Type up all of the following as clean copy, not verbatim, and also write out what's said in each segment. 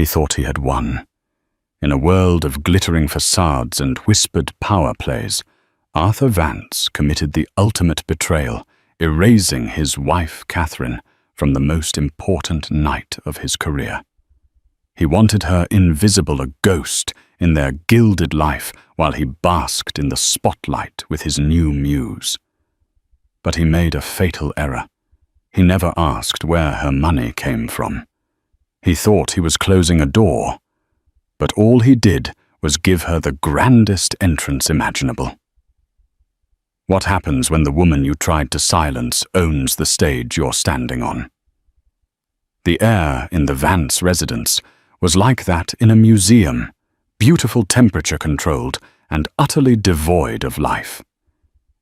He thought he had won. In a world of glittering facades and whispered power plays, Arthur Vance committed the ultimate betrayal, erasing his wife, Catherine, from the most important night of his career. He wanted her invisible, a ghost, in their gilded life while he basked in the spotlight with his new muse. But he made a fatal error. He never asked where her money came from. He thought he was closing a door, but all he did was give her the grandest entrance imaginable. What happens when the woman you tried to silence owns the stage you're standing on? The air in the Vance residence was like that in a museum, beautiful temperature-controlled and utterly devoid of life.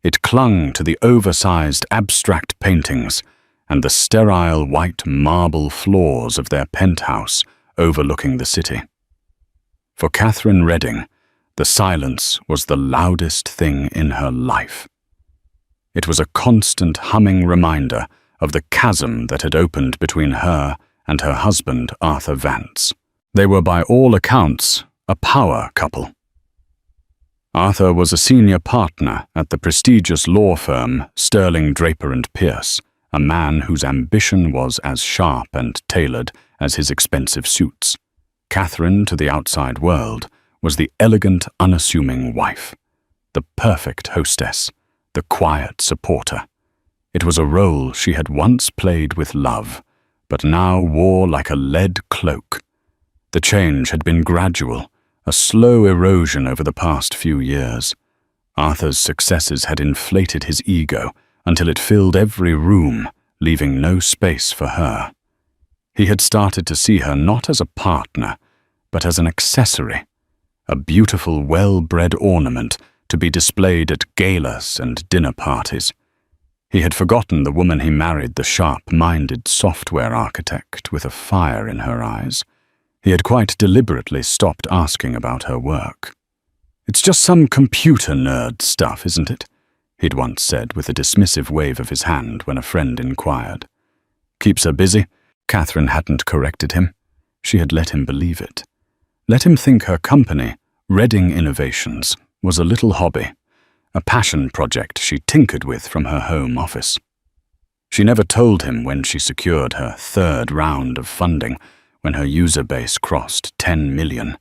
It clung to the oversized abstract paintings and the sterile white marble floors of their penthouse overlooking the city. For Catherine Redding, the silence was the loudest thing in her life. It was a constant humming reminder of the chasm that had opened between her and her husband, Arthur Vance. They were by all accounts a power couple. Arthur was a senior partner at the prestigious law firm Sterling Draper and Pierce, a man whose ambition was as sharp and tailored as his expensive suits. Catherine, to the outside world, was the elegant, unassuming wife, the perfect hostess, the quiet supporter. It was a role she had once played with love, but now wore like a lead cloak. The change had been gradual, a slow erosion over the past few years. Arthur's successes had inflated his ego until it filled every room, leaving no space for her. He had started to see her not as a partner, but as an accessory, a beautiful, well-bred ornament to be displayed at galas and dinner parties. He had forgotten the woman he married, the sharp-minded software architect with a fire in her eyes. He had quite deliberately stopped asking about her work. "It's just some computer nerd stuff, isn't it?" he'd once said with a dismissive wave of his hand when a friend inquired. "Keeps her busy?" Catherine hadn't corrected him. She had let him believe it. Let him think her company, Redding Innovations, was a little hobby, a passion project she tinkered with from her home office. She never told him when she secured her third round of funding, when her user base crossed 10 million,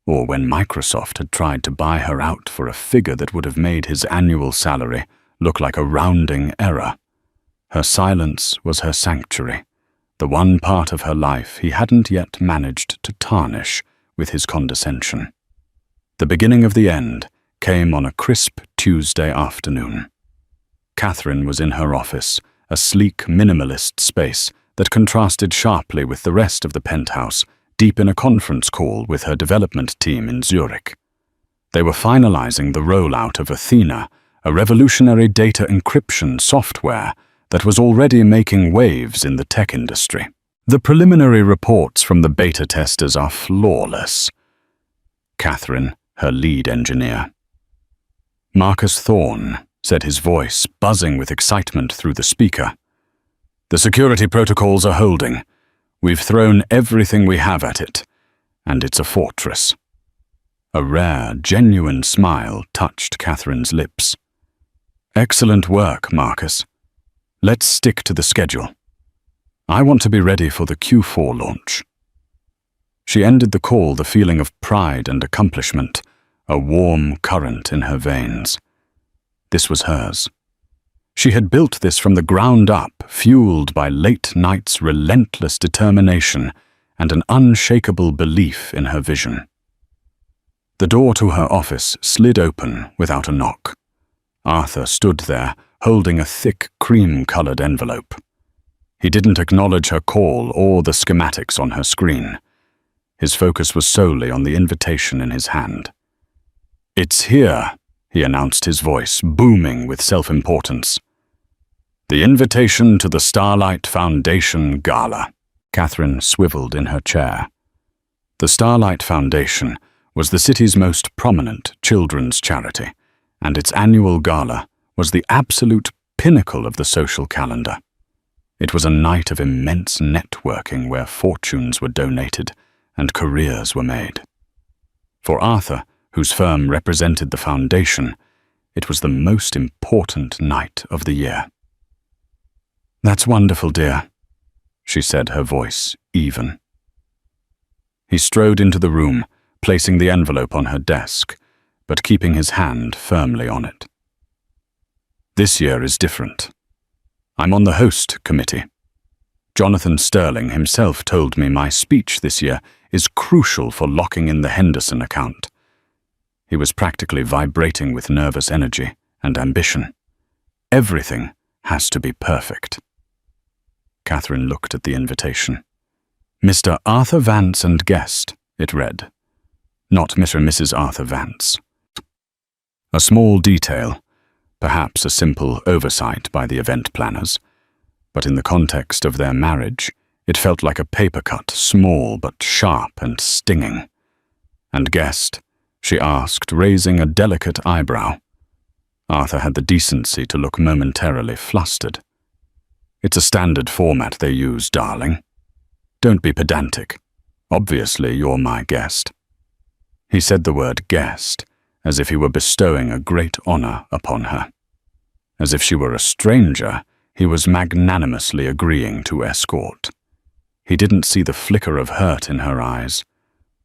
or when Microsoft had tried to buy her out for a figure that would have made his annual salary look like a rounding error. Her silence was her sanctuary, the one part of her life he hadn't yet managed to tarnish with his condescension. The beginning of the end came on a crisp Tuesday afternoon. Catherine was in her office, a sleek minimalist space that contrasted sharply with the rest of the penthouse, deep in a conference call with her development team in Zurich. They were finalizing the rollout of Athena, a revolutionary data encryption software that was already making waves in the tech industry. The preliminary reports from the beta testers are flawless. Catherine, her lead engineer. "Marcus Thorne," said his voice, buzzing with excitement through the speaker. "The security protocols are holding. We've thrown everything we have at it, and it's a fortress." A rare, genuine smile touched Catherine's lips. "Excellent work, Marcus. Let's stick to the schedule. I want to be ready for the Q4 launch." She ended the call the feeling of pride and accomplishment, a warm current in her veins. This was hers. She had built this from the ground up, fueled by late nights' relentless determination and an unshakable belief in her vision. The door to her office slid open without a knock. Arthur stood there, holding a thick, cream-colored envelope. He didn't acknowledge her call or the schematics on her screen. His focus was solely on the invitation in his hand. "It's here," he announced, his voice booming with self-importance. "The invitation to the Starlight Foundation Gala." Catherine swiveled in her chair. The Starlight Foundation was the city's most prominent children's charity, and its annual gala was the absolute pinnacle of the social calendar. It was a night of immense networking where fortunes were donated and careers were made. For Arthur, whose firm represented the foundation, it was the most important night of the year. "That's wonderful, dear," she said, her voice even. He strode into the room, placing the envelope on her desk, but keeping his hand firmly on it. "This year is different. I'm on the host committee. Jonathan Sterling himself told me my speech this year is crucial for locking in the Henderson account." He was practically vibrating with nervous energy and ambition. "Everything has to be perfect." Catherine looked at the invitation. "Mr. Arthur Vance and guest," it read. Not Mr. and Mrs. Arthur Vance. A small detail, perhaps a simple oversight by the event planners, but in the context of their marriage, it felt like a paper cut, small but sharp and stinging. "And guest?" she asked, raising a delicate eyebrow. Arthur had the decency to look momentarily flustered. "It's a standard format they use, darling. Don't be pedantic. Obviously, you're my guest." He said the word guest as if he were bestowing a great honor upon her. As if she were a stranger, he was magnanimously agreeing to escort. He didn't see the flicker of hurt in her eyes,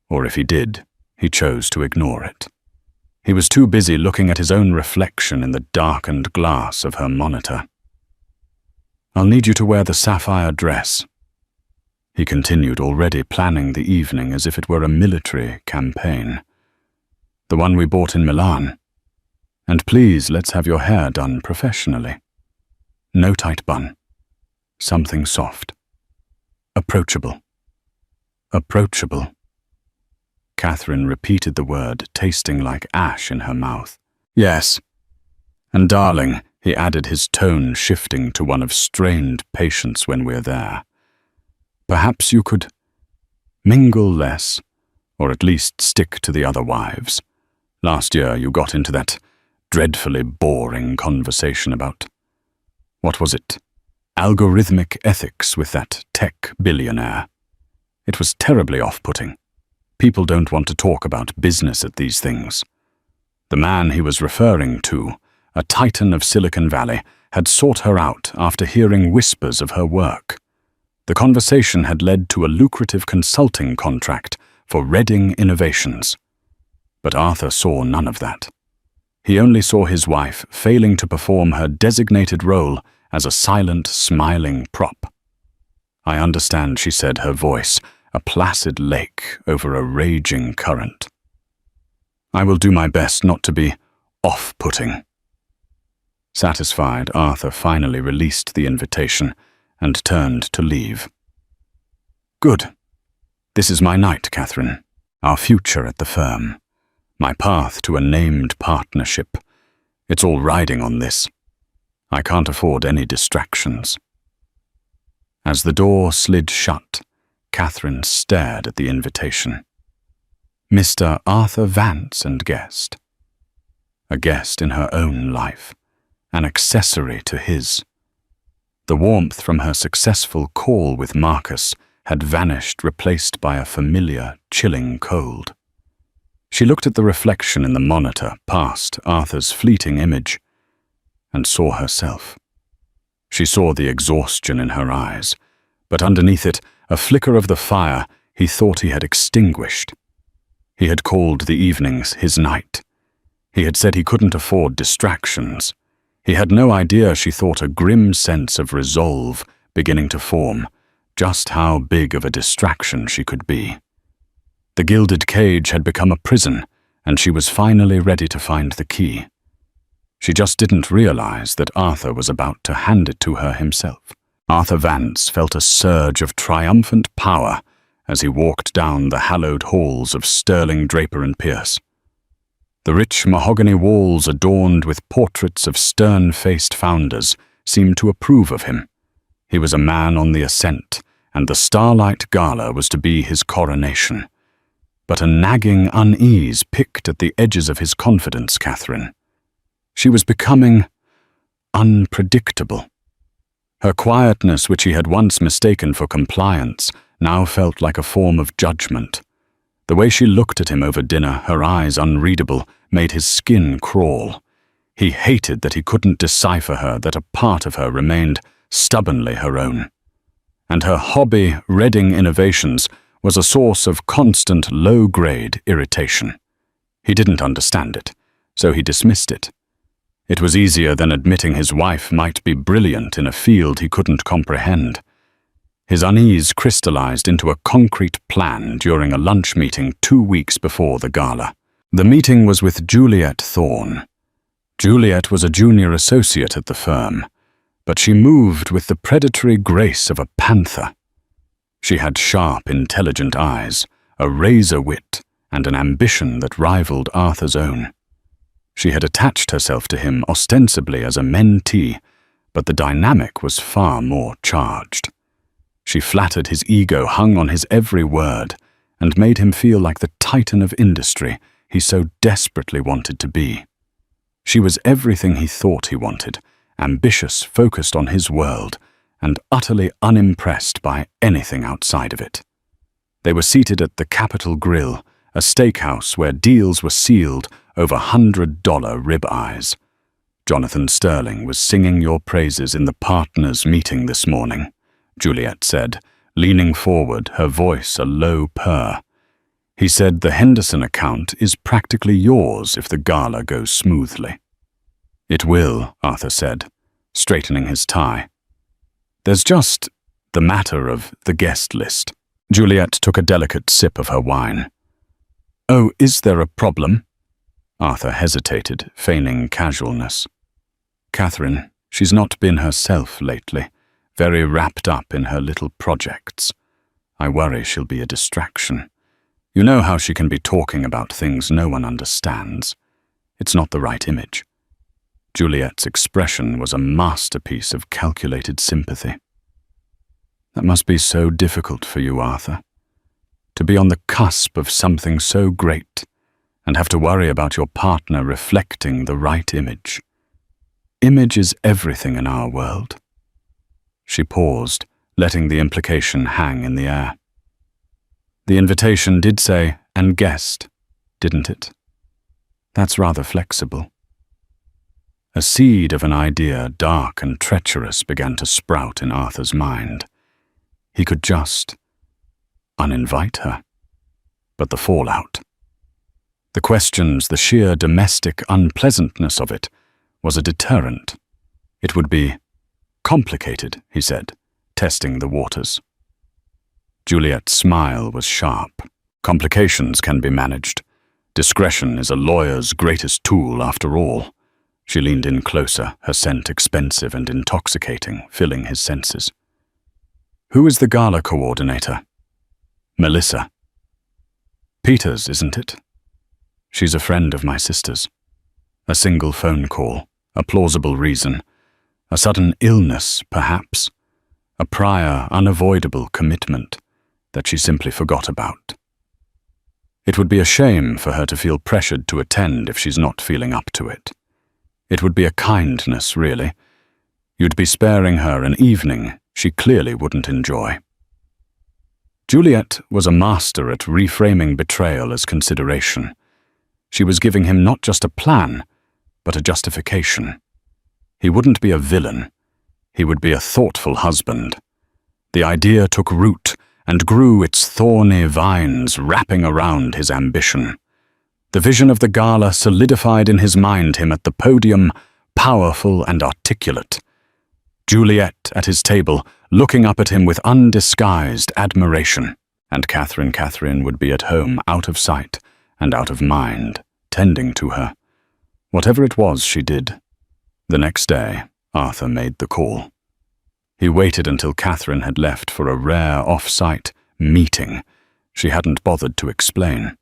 or if he did, he chose to ignore it. He was too busy looking at his own reflection in the darkened glass of her monitor. "I'll need you to wear the sapphire dress." He continued, already planning the evening as if it were a military campaign. "The one we bought in Milan. And please, let's have your hair done professionally. No tight bun. Something soft. Approachable. Approachable." Catherine repeated the word, tasting like ash in her mouth. "Yes. And darling," he added, his tone shifting to one of strained patience, "when we're there, perhaps you could mingle less, or at least stick to the other wives. Last year you got into that dreadfully boring conversation about, what was it, algorithmic ethics with that tech billionaire. It was terribly off-putting. People don't want to talk about business at these things." The man he was referring to, a titan of Silicon Valley, had sought her out after hearing whispers of her work. The conversation had led to a lucrative consulting contract for Reading Innovations. But Arthur saw none of that. He only saw his wife failing to perform her designated role as a silent, smiling prop. "I understand," she said, her voice a placid lake over a raging current. "I will do my best not to be off-putting." Satisfied, Arthur finally released the invitation and turned to leave. "Good. This is my night, Catherine. Our future at the firm. My path to a named partnership. It's all riding on this. I can't afford any distractions." As the door slid shut, Catherine stared at the invitation. Mr. Arthur Vance and guest. A guest in her own life, an accessory to his. The warmth from her successful call with Marcus had vanished, replaced by a familiar, chilling cold. She looked at the reflection in the monitor past Arthur's fleeting image and saw herself. She saw the exhaustion in her eyes, but underneath it, a flicker of the fire he thought he had extinguished. He had called the evenings his night. He had said he couldn't afford distractions. He had no idea she thought a grim sense of resolve beginning to form, just how big of a distraction she could be. The gilded cage had become a prison, and she was finally ready to find the key. She just didn't realize that Arthur was about to hand it to her himself. Arthur Vance felt a surge of triumphant power as he walked down the hallowed halls of Sterling, Draper and Pierce. The rich mahogany walls adorned with portraits of stern-faced founders seemed to approve of him. He was a man on the ascent, and the Starlight Gala was to be his coronation. But a nagging unease picked at the edges of his confidence, Catherine. She was becoming unpredictable. Her quietness, which he had once mistaken for compliance, now felt like a form of judgment. The way she looked at him over dinner, her eyes unreadable, made his skin crawl. He hated that he couldn't decipher her, that a part of her remained stubbornly her own. And her hobby, Reading Innovations, was a source of constant low-grade irritation. He didn't understand it, so he dismissed it. It was easier than admitting his wife might be brilliant in a field he couldn't comprehend. His unease crystallized into a concrete plan during a lunch meeting 2 weeks before the gala. The meeting was with Juliet Thorne. Juliet was a junior associate at the firm, but she moved with the predatory grace of a panther. She had sharp, intelligent eyes, a razor wit, and an ambition that rivaled Arthur's own. She had attached herself to him ostensibly as a mentee, but the dynamic was far more charged. She flattered his ego, hung on his every word, and made him feel like the titan of industry he so desperately wanted to be. She was everything he thought he wanted, ambitious, focused on his world, and utterly unimpressed by anything outside of it. They were seated at the Capitol Grill, a steakhouse where deals were sealed over $100 ribeyes. Jonathan Sterling was singing your praises in the partners' meeting this morning, Juliet said, leaning forward, her voice a low purr. He said the Henderson account is practically yours if the gala goes smoothly. It will, Arthur said, straightening his tie. There's just the matter of the guest list. Juliet took a delicate sip of her wine. Oh, is there a problem? Arthur hesitated, feigning casualness. Catherine, she's not been herself lately, very wrapped up in her little projects. I worry she'll be a distraction. You know how she can be talking about things no one understands. It's not the right image. Juliet's expression was a masterpiece of calculated sympathy. That must be so difficult for you, Arthur. To be on the cusp of something so great and have to worry about your partner reflecting the right image. Image is everything in our world. She paused, letting the implication hang in the air. The invitation did say, and guest, didn't it? That's rather flexible. A seed of an idea, dark and treacherous, began to sprout in Arthur's mind. He could just uninvite her. But the fallout, the questions, the sheer domestic unpleasantness of it, was a deterrent. It would be complicated, he said, testing the waters. Juliet's smile was sharp. Complications can be managed. Discretion is a lawyer's greatest tool after all. She leaned in closer, her scent expensive and intoxicating, filling his senses. Who is the gala coordinator? Melissa. Peters, isn't it? She's a friend of my sister's. A single phone call, a plausible reason, a sudden illness, perhaps, a prior, unavoidable commitment that she simply forgot about. It would be a shame for her to feel pressured to attend if she's not feeling up to it. It would be a kindness, really. You'd be sparing her an evening she clearly wouldn't enjoy. Juliet was a master at reframing betrayal as consideration. She was giving him not just a plan, but a justification. He wouldn't be a villain. He would be a thoughtful husband. The idea took root and grew its thorny vines wrapping around his ambition. The vision of the gala solidified in his mind him at the podium, powerful and articulate. Juliet at his table, looking up at him with undisguised admiration. And Catherine would be at home, out of sight and out of mind, tending to her. Whatever it was she did. The next day, Arthur made the call. He waited until Catherine had left for a rare off-site meeting she hadn't bothered to explain.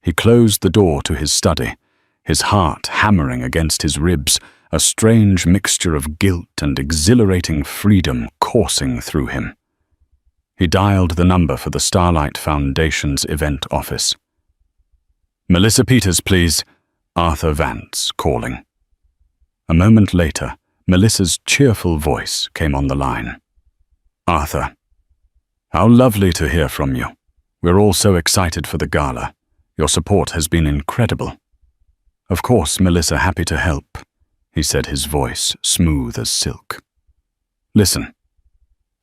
He closed the door to his study, his heart hammering against his ribs, a strange mixture of guilt and exhilarating freedom coursing through him. He dialed the number for the Starlight Foundation's event office. Melissa Peters, please. Arthur Vance calling. A moment later, Melissa's cheerful voice came on the line. Arthur, How lovely to hear from you. We're all so excited for the gala. Your support has been incredible. Of course, Melissa, happy to help, he said, his voice smooth as silk. Listen,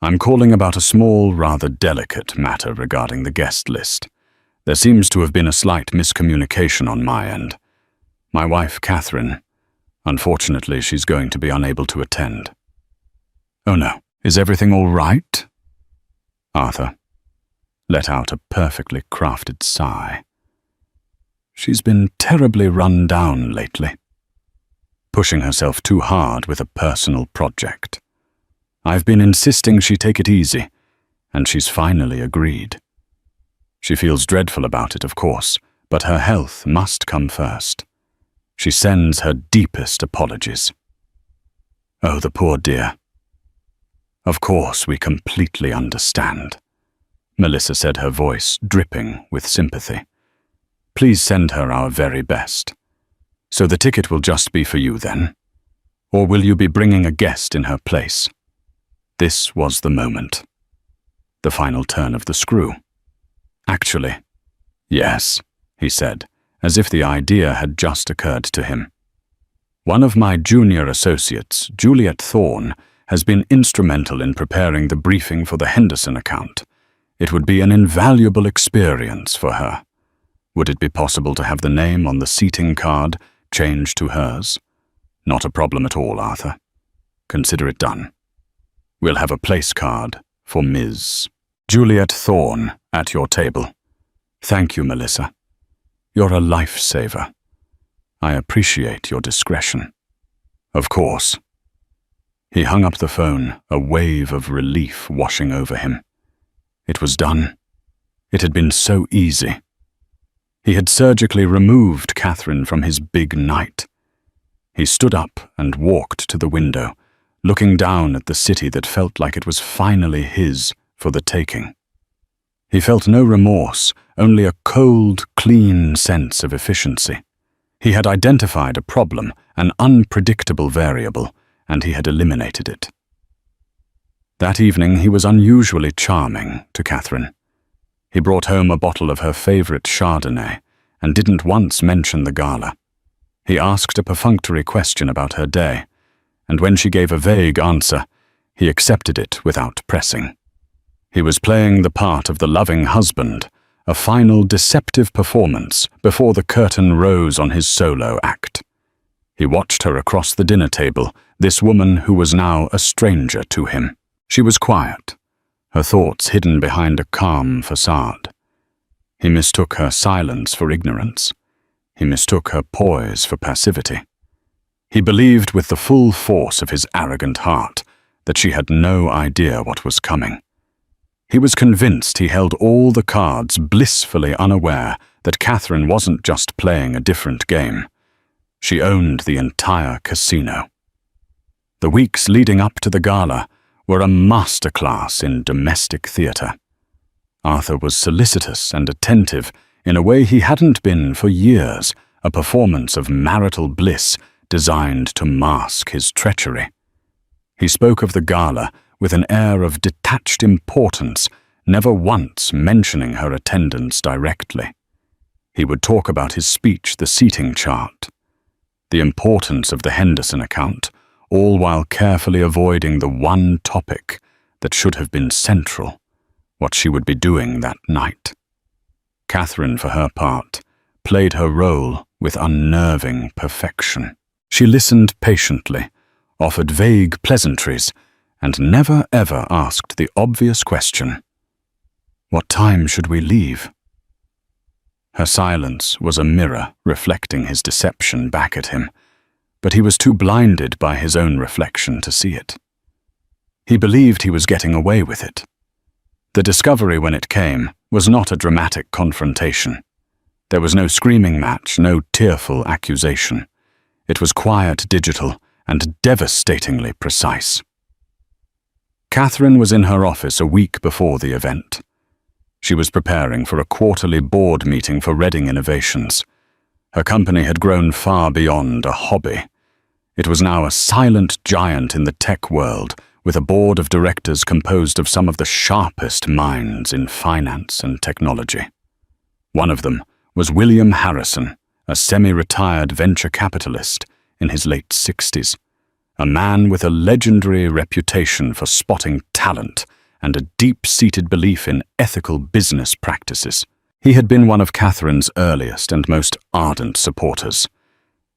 I'm calling about a small, rather delicate matter regarding the guest list. There seems to have been a slight miscommunication on my end. My wife, Catherine, unfortunately, she's going to be unable to attend. Oh no, is everything all right? Arthur let out a perfectly crafted sigh. She's been terribly run down lately, pushing herself too hard with a personal project. I've been insisting she take it easy, and she's finally agreed. She feels dreadful about it, of course, but her health must come first. She sends her deepest apologies. Oh, the poor dear. Of course, we completely understand, Melissa said, her voice dripping with sympathy. Please send her our very best. So the ticket will just be for you then? Or will you be bringing a guest in her place? This was the moment. The final turn of the screw. Actually, yes, he said, as if the idea had just occurred to him. One of my junior associates, Juliet Thorne, has been instrumental in preparing the briefing for the Henderson account. It would be an invaluable experience for her. Would it be possible to have the name on the seating card changed to hers? Not a problem at all, Arthur. Consider it done. We'll have a place card for Ms. Juliet Thorne at your table. Thank you, Melissa. You're a lifesaver. I appreciate your discretion. Of course. He hung up the phone, a wave of relief washing over him. It was done. It had been so easy. He had surgically removed Catherine from his big night. He stood up and walked to the window, looking down at the city that felt like it was finally his for the taking. He felt no remorse, only a cold, clean sense of efficiency. He had identified a problem, an unpredictable variable, and he had eliminated it. That evening he was unusually charming to Catherine. He brought home a bottle of her favorite Chardonnay and didn't once mention the gala. He asked a perfunctory question about her day, and when she gave a vague answer, he accepted it without pressing. He was playing the part of the loving husband, a final deceptive performance before the curtain rose on his solo act. He watched her across the dinner table, this woman who was now a stranger to him. She was quiet, her thoughts hidden behind a calm facade. He mistook her silence for ignorance. He mistook her poise for passivity. He believed with the full force of his arrogant heart that she had no idea what was coming. He was convinced he held all the cards, blissfully unaware that Catherine wasn't just playing a different game. She owned the entire casino. The weeks leading up to the gala were a masterclass in domestic theatre. Arthur was solicitous and attentive in a way he hadn't been for years, a performance of marital bliss designed to mask his treachery. He spoke of the gala with an air of detached importance, never once mentioning her attendance directly. He would talk about his speech, the seating chart, the importance of the Henderson account, all while carefully avoiding the one topic that should have been central, what she would be doing that night. Catherine, for her part, played her role with unnerving perfection. She listened patiently, offered vague pleasantries, and never ever asked the obvious question, "What time should we leave?" Her silence was a mirror reflecting his deception back at him, but he was too blinded by his own reflection to see it. He believed he was getting away with it. The discovery, when it came, was not a dramatic confrontation. There was no screaming match, no tearful accusation. It was quiet, digital, and devastatingly precise. Catherine was in her office a week before the event. She was preparing for a quarterly board meeting for Reading Innovations. Her company had grown far beyond a hobby. It was now a silent giant in the tech world, with a board of directors composed of some of the sharpest minds in finance and technology. One of them was William Harrison, a semi-retired venture capitalist in his late 60s, a man with a legendary reputation for spotting talent and a deep-seated belief in ethical business practices. He had been one of Catherine's earliest and most ardent supporters.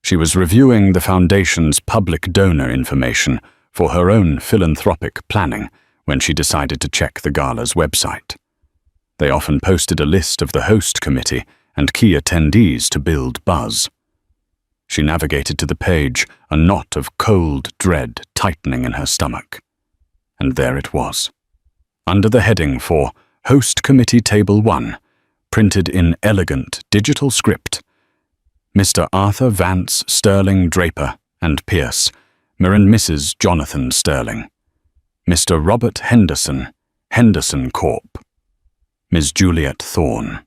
She was reviewing the Foundation's public donor information for her own philanthropic planning when she decided to check the Gala's website. They often posted a list of the host committee and key attendees to build buzz. She navigated to the page, a knot of cold dread tightening in her stomach. And there it was. Under the heading for Host Committee Table 1, printed in elegant digital script, Mr. Arthur Vance Sterling Draper and Pierce, and Mrs. Jonathan Sterling, Mr. Robert Henderson, Henderson Corp., Ms. Juliet Thorne.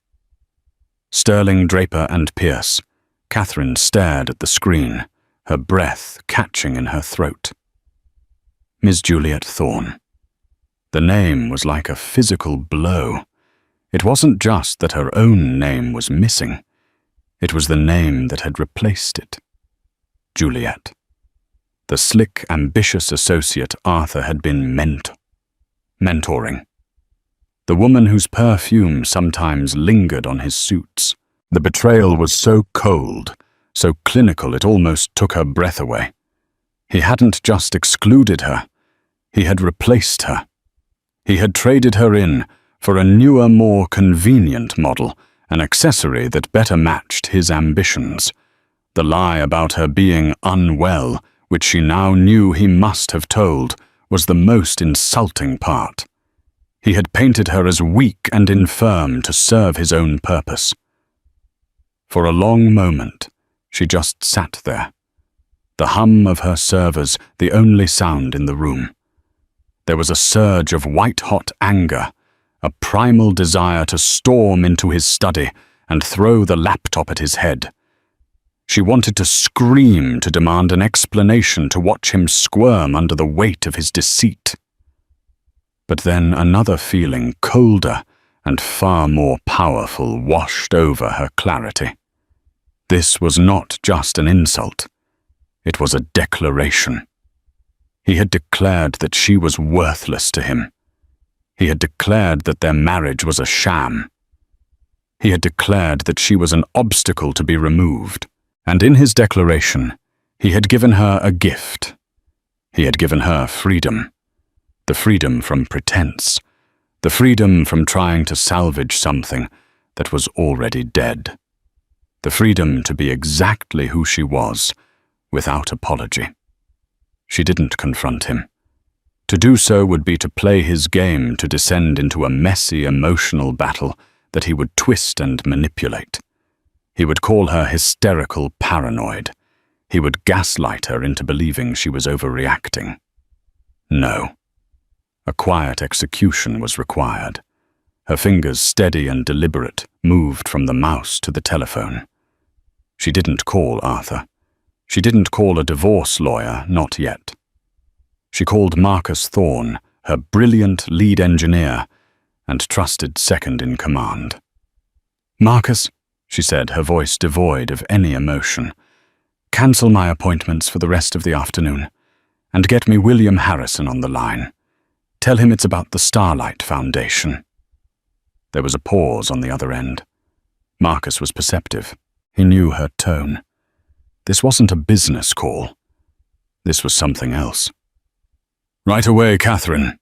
Sterling Draper and Pierce. Catherine stared at the screen, her breath catching in her throat. Ms. Juliet Thorne. The name was like a physical blow. It wasn't just that her own name was missing. It was the name that had replaced it. Juliet. The slick, ambitious associate Arthur had been mentoring. The woman whose perfume sometimes lingered on his suits. The betrayal was so cold, so clinical it almost took her breath away. He hadn't just excluded her, he had replaced her. He had traded her in for a newer, more convenient model, an accessory that better matched his ambitions. The lie about her being unwell, which she now knew he must have told, was the most insulting part. He had painted her as weak and infirm to serve his own purpose. For a long moment, she just sat there, the hum of her servers the only sound in the room. There was a surge of white-hot anger, a primal desire to storm into his study and throw the laptop at his head. She wanted to scream to demand an explanation, to watch him squirm under the weight of his deceit. But then another feeling, colder and far more powerful, washed over her clarity. This was not just an insult. It was a declaration. He had declared that she was worthless to him. He had declared that their marriage was a sham. He had declared that she was an obstacle to be removed. And in his declaration, he had given her a gift. He had given her freedom. The freedom from pretense. The freedom from trying to salvage something that was already dead. The freedom to be exactly who she was, without apology. She didn't confront him. To do so would be to play his game, to descend into a messy emotional battle that he would twist and manipulate. He would call her hysterical paranoid. He would gaslight her into believing she was overreacting. No. A quiet execution was required. Her fingers, steady and deliberate, moved from the mouse to the telephone. She didn't call Arthur. She didn't call a divorce lawyer, not yet. She called Marcus Thorne, her brilliant lead engineer and trusted second in command. "Marcus," she said, her voice devoid of any emotion, "cancel my appointments for the rest of the afternoon and get me William Harrison on the line. Tell him it's about the Starlight Foundation." There was a pause on the other end. Marcus was perceptive. He knew her tone. This wasn't a business call. This was something else. "Right away, Catherine,"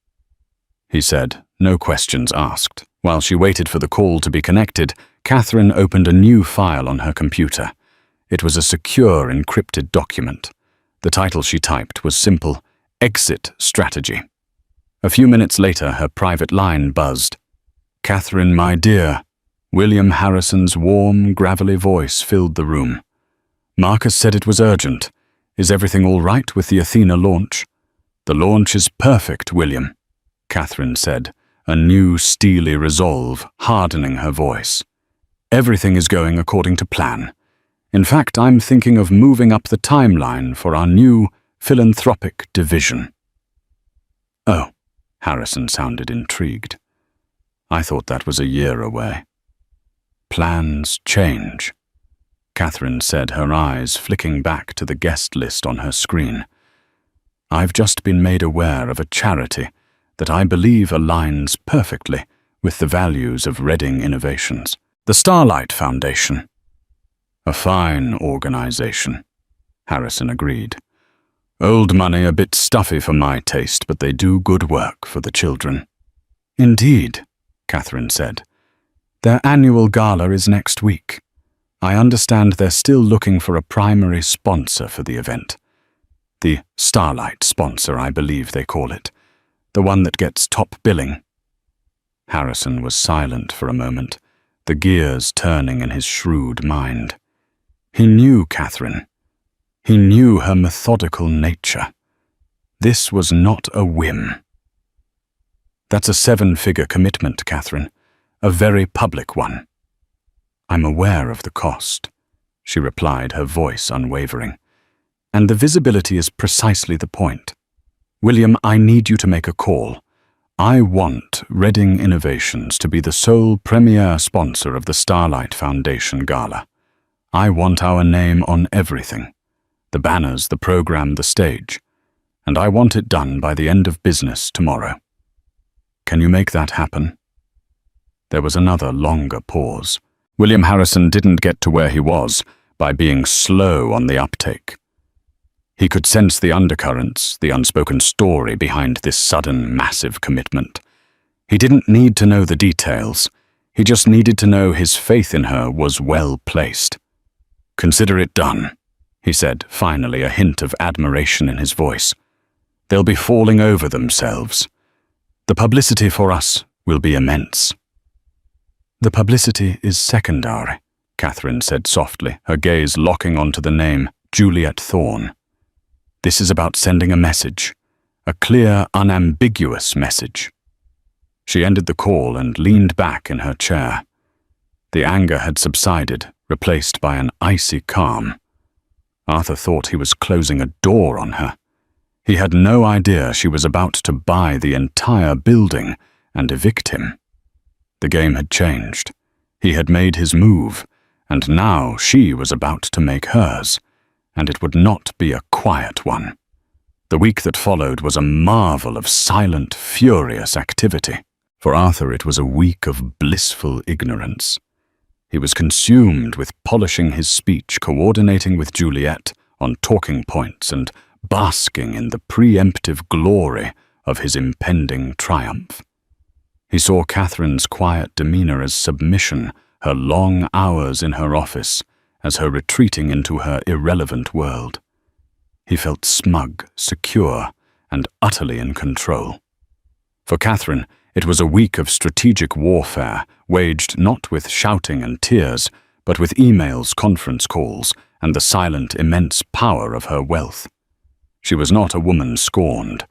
he said, no questions asked. While she waited for the call to be connected, Catherine opened a new file on her computer. It was a secure, encrypted document. The title she typed was simple, "Exit Strategy." A few minutes later, her private line buzzed. "Catherine, my dear." William Harrison's warm, gravelly voice filled the room. "Marcus said it was urgent. Is everything all right with the Athena launch?" "The launch is perfect, William," Catherine said, a new steely resolve hardening her voice. "Everything is going according to plan. In fact, I'm thinking of moving up the timeline for our new philanthropic division." Oh, Harrison sounded intrigued. I thought that was a year away. Plans change, Catherine said, her eyes flicking back to the guest list on her screen. I've just been made aware of a charity that I believe aligns perfectly with the values of Reading Innovations. The Starlight Foundation. A fine organization, Harrison agreed. Old money a bit stuffy for my taste, but they do good work for the children. Indeed, Catherine said. Their annual gala is next week. I understand they're still looking for a primary sponsor for the event. The Starlight sponsor, I believe they call it. The one that gets top billing. Harrison was silent for a moment, the gears turning in his shrewd mind. He knew Catherine. He knew her methodical nature. This was not a whim. That's a 7-figure commitment, Catherine. A very public one. I'm aware of the cost, she replied, her voice unwavering. And the visibility is precisely the point. William, I need you to make a call. I want Reading Innovations to be the sole premier sponsor of the Starlight Foundation Gala. I want our name on everything. The banners, the program, the stage. And I want it done by the end of business tomorrow. Can you make that happen? There was another longer pause. William Harrison didn't get to where he was by being slow on the uptake. He could sense the undercurrents, the unspoken story behind this sudden, massive commitment. He didn't need to know the details. He just needed to know his faith in her was well placed. Consider it done, he said, finally, a hint of admiration in his voice. They'll be falling over themselves. The publicity for us will be immense. The publicity is secondary, Catherine said softly, her gaze locking onto the name Juliet Thorne. This is about sending a message, a clear, unambiguous message. She ended the call and leaned back in her chair. The anger had subsided, replaced by an icy calm. Arthur thought he was closing a door on her. He had no idea she was about to buy the entire building and evict him. The game had changed. He had made his move, and now she was about to make hers. And it would not be a quiet one. The week that followed was a marvel of silent, furious activity. For Arthur, it was a week of blissful ignorance. He was consumed with polishing his speech, coordinating with Juliet on talking points, and basking in the preemptive glory of his impending triumph. He saw Catherine's quiet demeanor as submission, her long hours in her office, as her retreating into her irrelevant world. He felt smug, secure, and utterly in control. For Catherine, it was a week of strategic warfare, waged not with shouting and tears, but with emails, conference calls, and the silent, immense power of her wealth. She was not a woman scorned.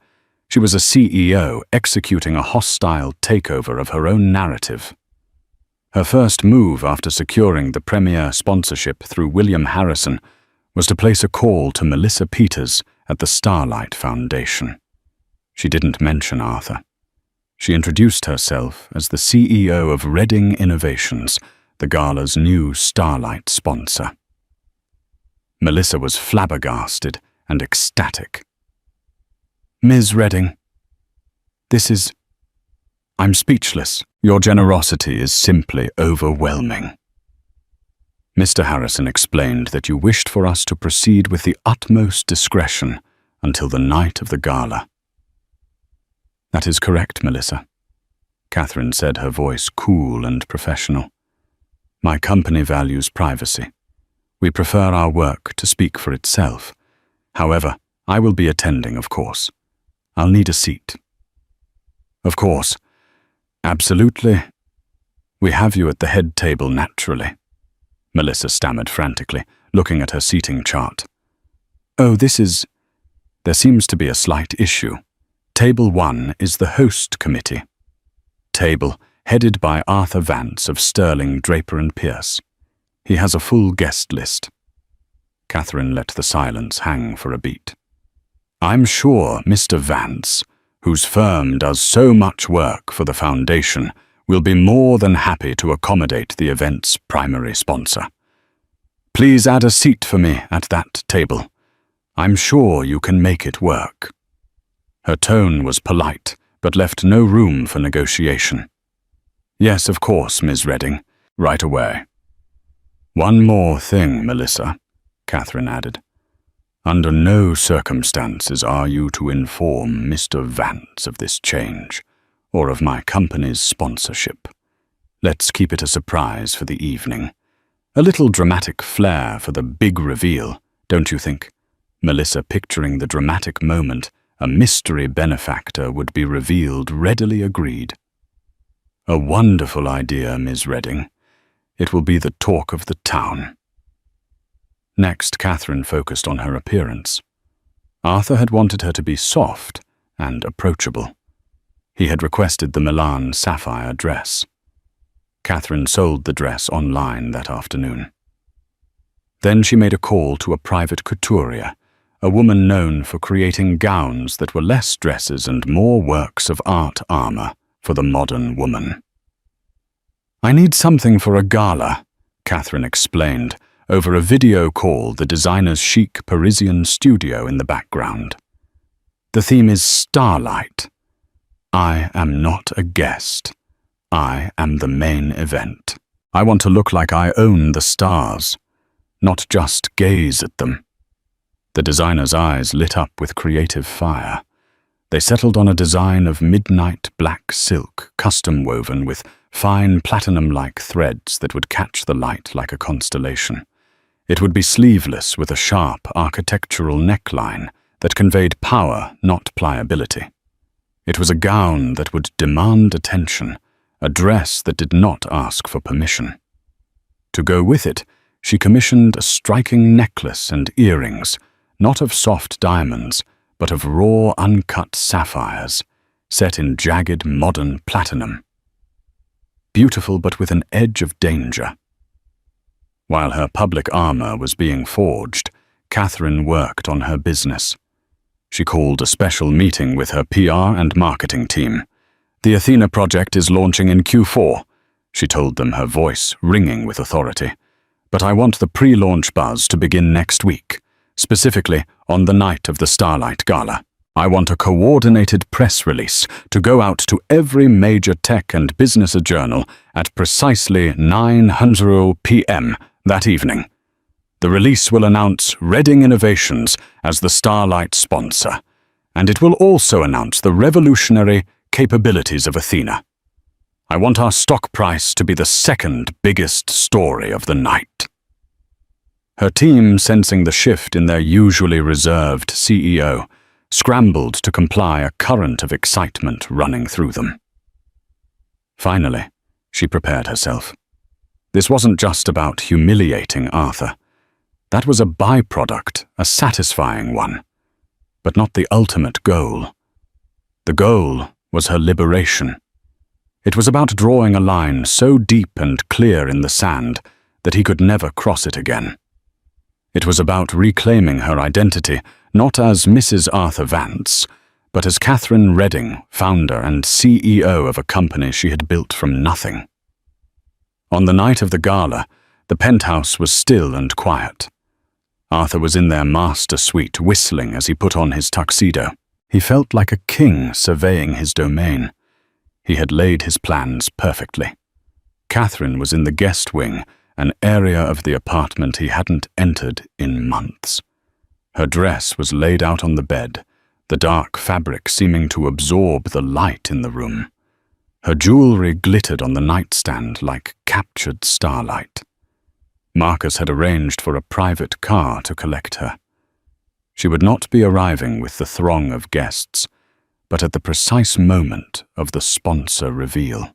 She was a CEO executing a hostile takeover of her own narrative. Her first move after securing the premier sponsorship through William Harrison was to place a call to Melissa Peters at the Starlight Foundation. She didn't mention Arthur. She introduced herself as the CEO of Reading Innovations, the gala's new Starlight sponsor. Melissa was flabbergasted and ecstatic. Ms. Reading, I'm speechless. Your generosity is simply overwhelming. Mr. Harrison explained that you wished for us to proceed with the utmost discretion until the night of the gala. That is correct, Melissa, Catherine said, her voice cool and professional. My company values privacy. We prefer our work to speak for itself. However, I will be attending, of course. I'll need a seat. Of course. Absolutely. We have you at the head table naturally, Melissa stammered frantically, looking at her seating chart. Oh, there seems to be a slight issue. Table 1 is the host committee. Table headed by Arthur Vance of Sterling, Draper and Pierce. He has a full guest list. Catherine let the silence hang for a beat. I'm sure Mr. Vance, whose firm does so much work for the foundation, will be more than happy to accommodate the event's primary sponsor. Please add a seat for me at that table. I'm sure you can make it work." Her tone was polite, but left no room for negotiation. "Yes, of course, Ms. Redding. Right away." "One more thing, Melissa," Catherine added. "Under no circumstances are you to inform Mr. Vance of this change, or of my company's sponsorship. Let's keep it a surprise for the evening. A little dramatic flair for the big reveal, don't you think?" Melissa, picturing the dramatic moment a mystery benefactor would be revealed, readily agreed. "A wonderful idea, Ms. Redding. It will be the talk of the town." Next, Catherine focused on her appearance. Arthur had wanted her to be soft and approachable. He had requested the Milan sapphire dress. Catherine sold the dress online that afternoon. Then she made a call to a private couturier, a woman known for creating gowns that were less dresses and more works of art armor for the modern woman. "I need something for a gala," Catherine explained, over a video call, the designer's chic Parisian studio in the background. "The theme is starlight. I am not a guest. I am the main event. I want to look like I own the stars, not just gaze at them." The designer's eyes lit up with creative fire. They settled on a design of midnight black silk, custom woven with fine platinum-like threads that would catch the light like a constellation. It would be sleeveless with a sharp architectural neckline that conveyed power, not pliability. It was a gown that would demand attention, a dress that did not ask for permission. To go with it, she commissioned a striking necklace and earrings, not of soft diamonds, but of raw, uncut sapphires, set in jagged, modern platinum. Beautiful, but with an edge of danger. While her public armor was being forged, Catherine worked on her business. She called a special meeting with her PR and marketing team. "The Athena project is launching in Q4, she told them, her voice ringing with authority. "But I want the pre-launch buzz to begin next week. Specifically on the night of the Starlight Gala. I want a coordinated press release to go out to every major tech and business journal at precisely 9:00 p.m. that evening. The release will announce Redding Innovations as the Starlight sponsor, and it will also announce the revolutionary capabilities of Athena. I want our stock price to be the second biggest story of the night." Her team, sensing the shift in their usually reserved CEO, scrambled to comply, a current of excitement running through them. Finally, she prepared herself. This wasn't just about humiliating Arthur. That was a byproduct, a satisfying one, but not the ultimate goal. The goal was her liberation. It was about drawing a line so deep and clear in the sand that he could never cross it again. It was about reclaiming her identity, not as Mrs. Arthur Vance, but as Catherine Redding, founder and CEO of a company she had built from nothing. On the night of the gala, the penthouse was still and quiet. Arthur was in their master suite, whistling as he put on his tuxedo. He felt like a king surveying his domain. He had laid his plans perfectly. Catherine was in the guest wing, an area of the apartment he hadn't entered in months. Her dress was laid out on the bed, the dark fabric seeming to absorb the light in the room. Her jewelry glittered on the nightstand like captured starlight. Marcus had arranged for a private car to collect her. She would not be arriving with the throng of guests, but at the precise moment of the sponsor reveal.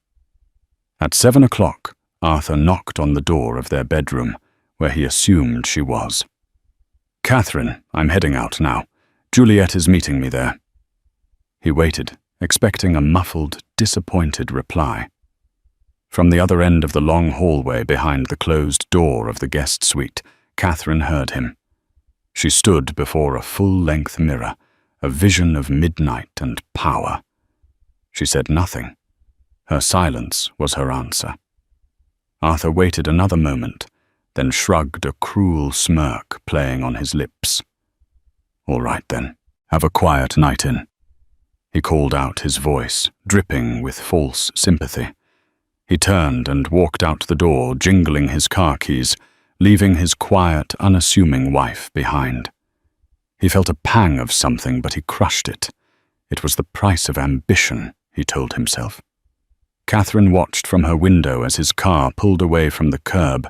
At 7 o'clock, Arthur knocked on the door of their bedroom, where he assumed she was. "Catherine, I'm heading out now. Juliet is meeting me there." He waited, expecting a muffled, disappointed reply. From the other end of the long hallway behind the closed door of the guest suite, Catherine heard him. She stood before a full-length mirror, a vision of midnight and power. She said nothing. Her silence was her answer. Arthur waited another moment, then shrugged, a cruel smirk playing on his lips. "All right then, have a quiet night in," he called out, his voice dripping with false sympathy. He turned and walked out the door, jingling his car keys, leaving his quiet, unassuming wife behind. He felt a pang of something, but he crushed it. It was the price of ambition, he told himself. Catherine watched from her window as his car pulled away from the curb,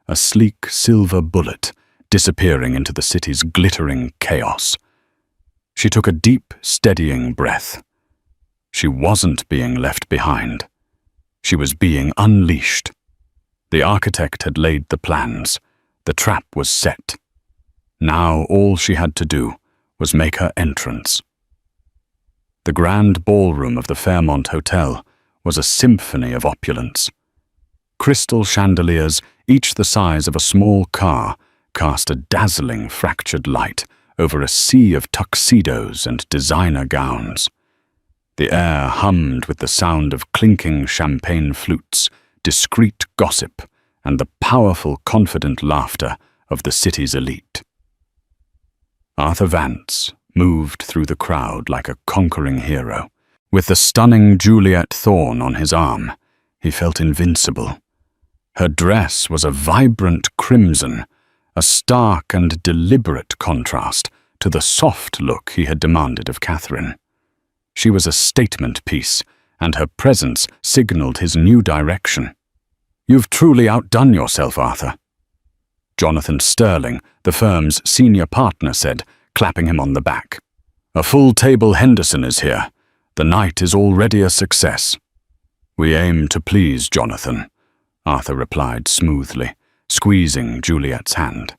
a sleek silver bullet disappearing into the city's glittering chaos. She took a deep, steadying breath. She wasn't being left behind. She was being unleashed. The architect had laid the plans. The trap was set. Now all she had to do was make her entrance. The grand ballroom of the Fairmont Hotel was a symphony of opulence. Crystal chandeliers, each the size of a small car, cast a dazzling fractured light over a sea of tuxedos and designer gowns. The air hummed with the sound of clinking champagne flutes, discreet gossip, and the powerful, confident laughter of the city's elite. Arthur Vance moved through the crowd like a conquering hero. With the stunning Juliet Thorne on his arm, he felt invincible. Her dress was a vibrant crimson, a stark and deliberate contrast to the soft look he had demanded of Catherine. She was a statement piece, and her presence signaled his new direction. "You've truly outdone yourself, Arthur," Jonathan Sterling, the firm's senior partner, said, clapping him on the back. "A full table Henderson is here. The night is already a success." "We aim to please, Jonathan," Arthur replied smoothly, squeezing Juliet's hand.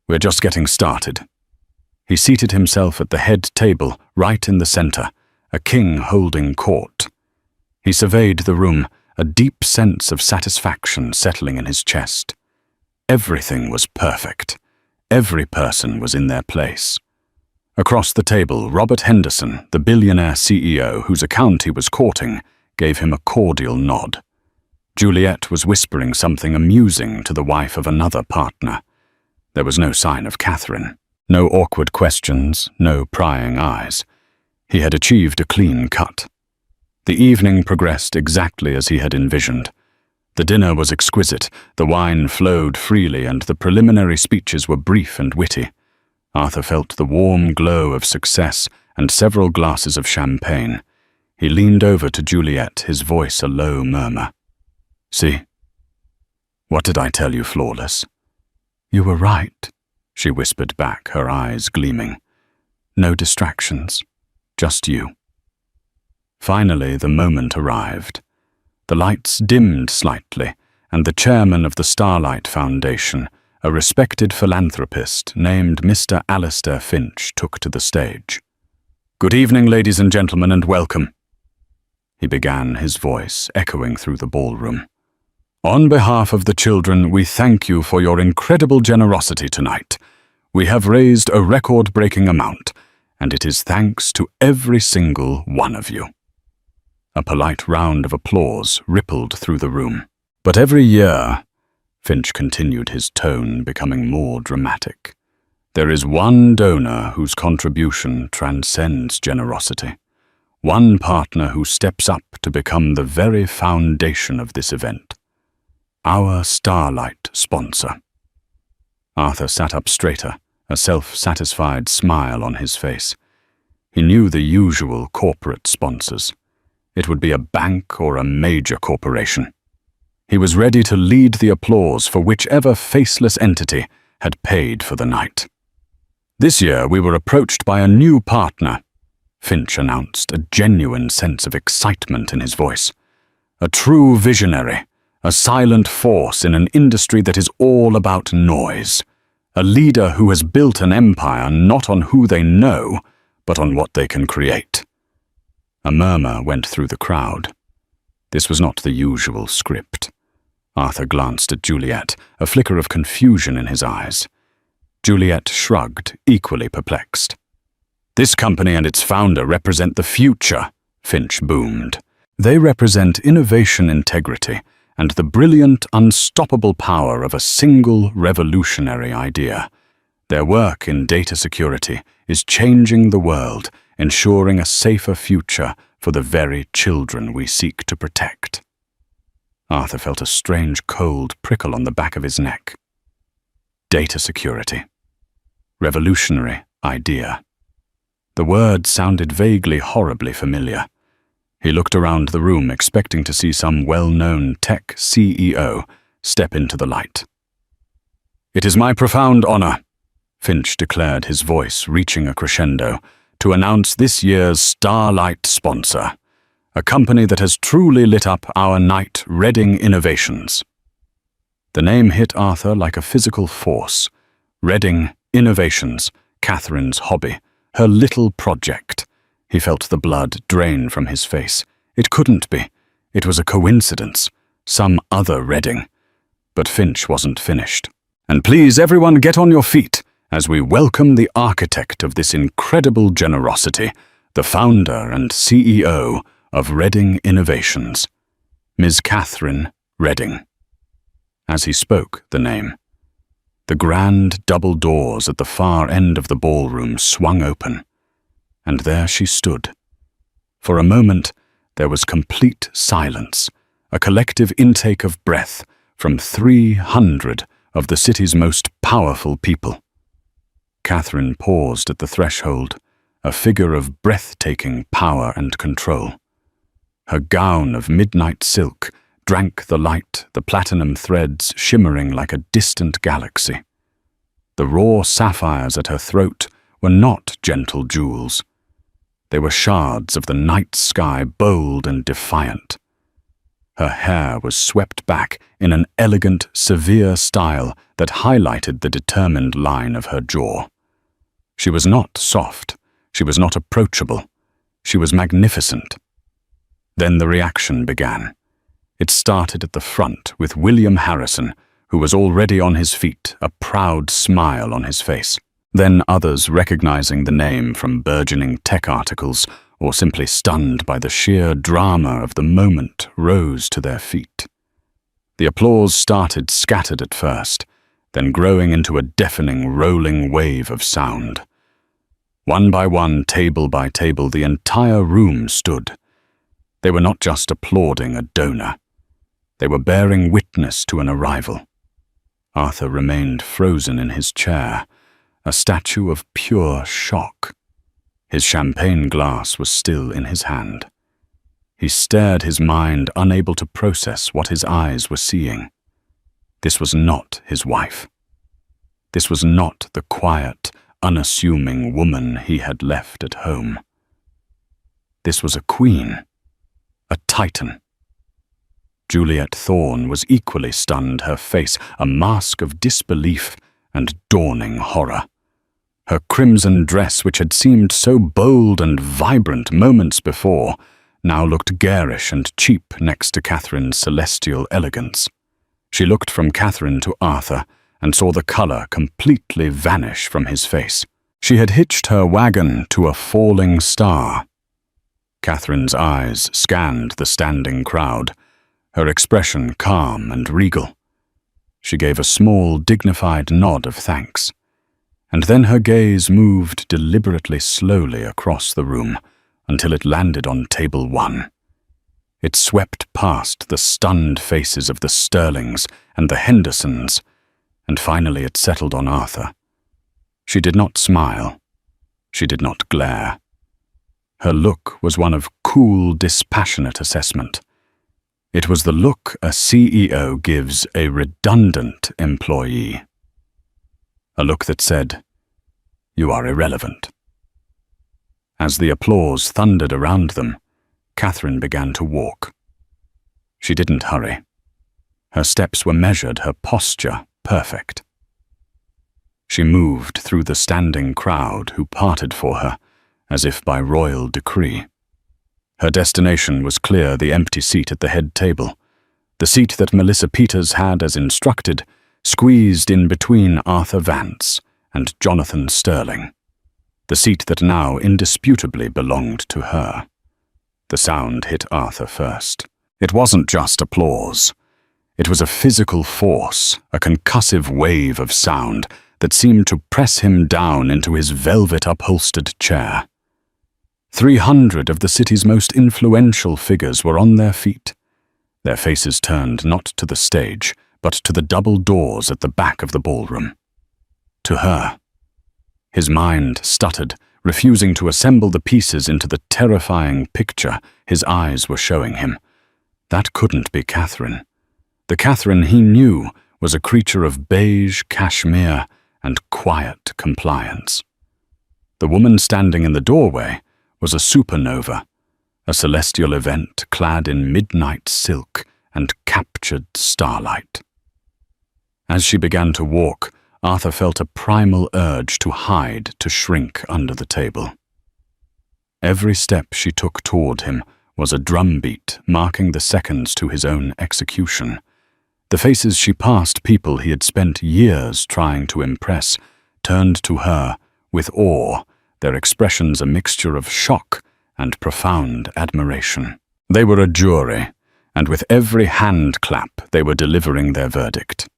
"We're just getting started." He seated himself at the head table, right in the center, a king holding court. He surveyed the room, a deep sense of satisfaction settling in his chest. Everything was perfect. Every person was in their place. Across the table, Robert Henderson, the billionaire CEO whose account he was courting, gave him a cordial nod. Juliet was whispering something amusing to the wife of another partner. There was no sign of Catherine. No awkward questions, no prying eyes. He had achieved a clean cut. The evening progressed exactly as he had envisioned. The dinner was exquisite, the wine flowed freely, and the preliminary speeches were brief and witty. Arthur felt the warm glow of success and several glasses of champagne. He leaned over to Juliet, his voice a low murmur. "See? What did I tell you, Flawless?" "You were right," she whispered back, her eyes gleaming. "No distractions, just you." Finally, the moment arrived. The lights dimmed slightly, and the chairman of the Starlight Foundation, a respected philanthropist named Mr. Alistair Finch, took to the stage. "Good evening, ladies and gentlemen, and welcome," he began, his voice echoing through the ballroom. "On behalf of the children, we thank you for your incredible generosity tonight. We have raised a record-breaking amount, and it is thanks to every single one of you." A polite round of applause rippled through the room. "But every year," Finch continued, his tone becoming more dramatic, "there is one donor whose contribution transcends generosity. One partner who steps up to become the very foundation of this event. Our Starlight sponsor." Arthur sat up straighter, a self-satisfied smile on his face. He knew the usual corporate sponsors. It would be a bank or a major corporation. He was ready to lead the applause for whichever faceless entity had paid for the night. "This year we were approached by a new partner," Finch announced, a genuine sense of excitement in his voice. "A true visionary, a silent force in an industry that is all about noise. A leader who has built an empire not on who they know, but on what they can create." A murmur went through the crowd. This was not the usual script. Arthur glanced at Juliet, a flicker of confusion in his eyes. Juliet shrugged, equally perplexed. "This company and its founder represent the future," Finch boomed. They represent innovation integrity and the brilliant, unstoppable power of a single revolutionary idea. Their work in data security is changing the world, ensuring a safer future for the very children we seek to protect. Arthur felt a strange cold prickle on the back of his neck. Data security. Revolutionary idea. The word sounded vaguely horribly familiar. He looked around the room expecting to see some well-known tech CEO step into the light. "It is my profound honor," Finch declared, his voice reaching a crescendo, "to announce this year's Starlight sponsor, a company that has truly lit up our night, Redding Innovations." The name hit Arthur like a physical force. Redding Innovations, Catherine's hobby, her little project. He felt the blood drain from his face. It couldn't be. It was a coincidence. Some other Redding. But Finch wasn't finished. "And please, everyone, get on your feet as we welcome the architect of this incredible generosity, the founder and CEO of Redding Innovations, Ms. Catherine Redding." As he spoke the name, the grand double doors at the far end of the ballroom swung open, and there she stood. For a moment, there was complete silence, a collective intake of breath from 300 of the city's most powerful people. Catherine paused at the threshold, a figure of breathtaking power and control. Her gown of midnight silk drank the light, the platinum threads shimmering like a distant galaxy. The raw sapphires at her throat were not gentle jewels. They were shards of the night sky, bold and defiant. Her hair was swept back in an elegant, severe style that highlighted the determined line of her jaw. She was not soft. She was not approachable. She was magnificent. Then the reaction began. It started at the front with William Harrison, who was already on his feet, a proud smile on his face. Then others, recognizing the name from burgeoning tech articles or simply stunned by the sheer drama of the moment, rose to their feet. The applause started scattered at first, then growing into a deafening, rolling wave of sound. One by one, table by table, the entire room stood. They were not just applauding a donor. They were bearing witness to an arrival. Arthur remained frozen in his chair, a statue of pure shock. His champagne glass was still in his hand. He stared, his mind unable to process what his eyes were seeing. This was not his wife. This was not the quiet, unassuming woman he had left at home. This was a queen, a titan. Juliet Thorne was equally stunned, her face a mask of disbelief and dawning horror. Her crimson dress, which had seemed so bold and vibrant moments before, now looked garish and cheap next to Catherine's celestial elegance. She looked from Catherine to Arthur and saw the color completely vanish from his face. She had hitched her wagon to a falling star. Catherine's eyes scanned the standing crowd, her expression calm and regal. She gave a small, dignified nod of thanks, and then her gaze moved deliberately slowly across the room until it landed on table 1. It swept past the stunned faces of the Sterlings and the Hendersons, and finally it settled on Arthur. She did not smile. She did not glare. Her look was one of cool, dispassionate assessment. It was the look a CEO gives a redundant employee. A look that said, "You are irrelevant." As the applause thundered around them, Catherine began to walk. She didn't hurry. Her steps were measured, her posture perfect. She moved through the standing crowd who parted for her, as if by royal decree. Her destination was clear, the empty seat at the head table. The seat that Melissa Peters had, as instructed, squeezed in between Arthur Vance and Jonathan Sterling. The seat that now indisputably belonged to her. The sound hit Arthur first. It wasn't just applause. It was a physical force, a concussive wave of sound that seemed to press him down into his velvet-upholstered chair. 300 of the city's most influential figures were on their feet, their faces turned not to the stage, but to the double doors at the back of the ballroom. To her. His mind stuttered, refusing to assemble the pieces into the terrifying picture his eyes were showing him. That couldn't be Catherine. The Catherine he knew was a creature of beige cashmere and quiet compliance. The woman standing in the doorway was a supernova, a celestial event clad in midnight silk and captured starlight. As she began to walk, Arthur felt a primal urge to hide, to shrink under the table. Every step she took toward him was a drumbeat marking the seconds to his own execution. The faces she passed people he had spent years trying to impress turned to her with awe, their expressions a mixture of shock and profound admiration. They were a jury, and with every hand clap they were delivering their verdict.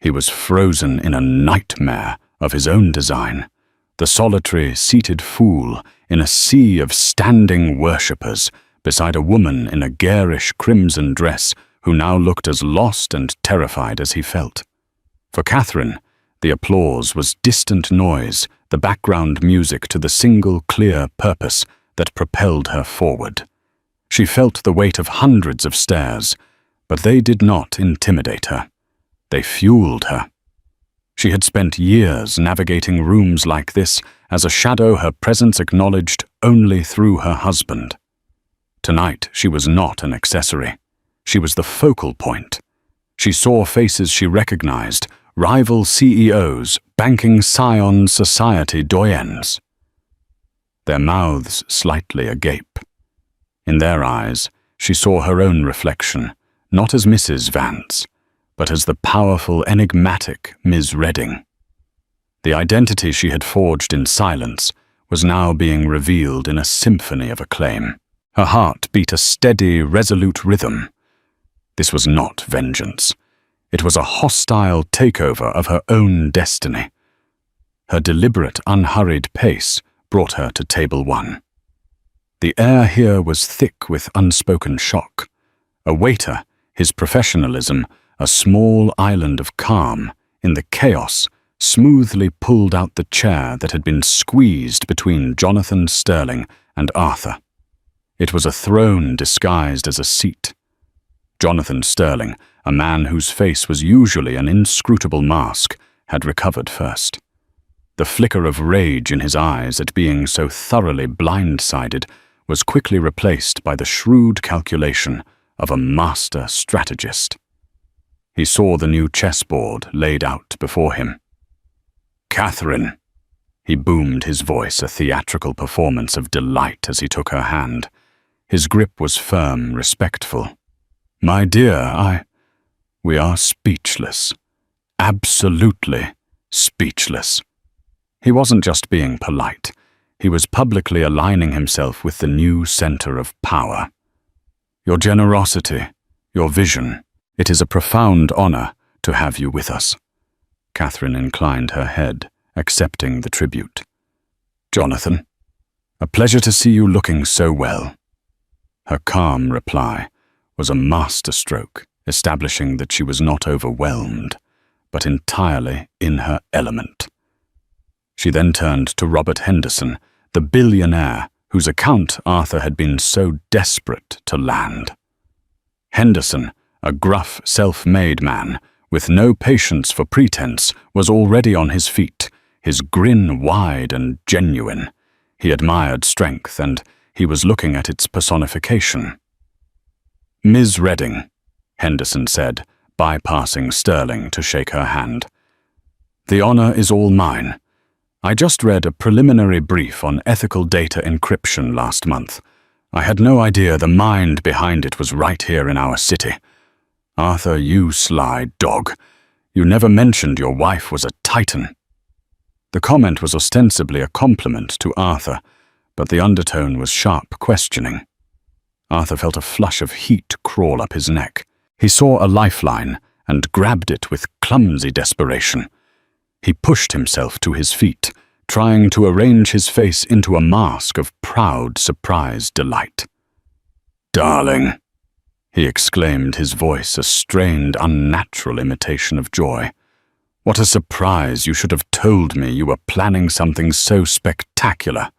He was frozen in a nightmare of his own design, the solitary, seated fool in a sea of standing worshippers beside a woman in a garish crimson dress who now looked as lost and terrified as he felt. For Catherine, the applause was distant noise, the background music to the single clear purpose that propelled her forward. She felt the weight of hundreds of stares, but they did not intimidate her. They fueled her. She had spent years navigating rooms like this as a shadow her presence acknowledged only through her husband. Tonight she was not an accessory. She was the focal point. She saw faces she recognized, rival CEOs, banking scion society doyens. Their mouths slightly agape. In their eyes, she saw her own reflection, not as Mrs. Vance, but as the powerful, enigmatic Ms. Redding. The identity she had forged in silence was now being revealed in a symphony of acclaim. Her heart beat a steady, resolute rhythm. This was not vengeance. It was a hostile takeover of her own destiny. Her deliberate, unhurried pace brought her to table 1. The air here was thick with unspoken shock. A waiter, his professionalism, a small island of calm, in the chaos, smoothly pulled out the chair that had been squeezed between Jonathan Sterling and Arthur. It was a throne disguised as a seat. Jonathan Sterling, a man whose face was usually an inscrutable mask, had recovered first. The flicker of rage in his eyes at being so thoroughly blindsided was quickly replaced by the shrewd calculation of a master strategist. He saw the new chessboard laid out before him. "Catherine," he boomed, his voice a theatrical performance of delight as he took her hand. His grip was firm, respectful. "My dear, we are speechless. Absolutely speechless." He wasn't just being polite. He was publicly aligning himself with the new center of power. "Your generosity, your vision, it is a profound honor to have you with us." Catherine inclined her head, accepting the tribute. "Jonathan, a pleasure to see you looking so well." Her calm reply was a masterstroke, establishing that she was not overwhelmed, but entirely in her element. She then turned to Robert Henderson, the billionaire whose account Arthur had been so desperate to land. Henderson, a gruff, self-made man, with no patience for pretense, was already on his feet, his grin wide and genuine. He admired strength, and he was looking at its personification. "Ms. Redding," Henderson said, bypassing Sterling to shake her hand. "The honor is all mine. I just read a preliminary brief on ethical data encryption last month. I had no idea the mind behind it was right here in our city. Arthur, you sly dog. You never mentioned your wife was a titan." The comment was ostensibly a compliment to Arthur, but the undertone was sharp questioning. Arthur felt a flush of heat crawl up his neck. He saw a lifeline and grabbed it with clumsy desperation. He pushed himself to his feet, trying to arrange his face into a mask of proud, surprised delight. "Darling," he exclaimed, his voice a strained, unnatural imitation of joy. "What a surprise! You should have told me you were planning something so spectacular.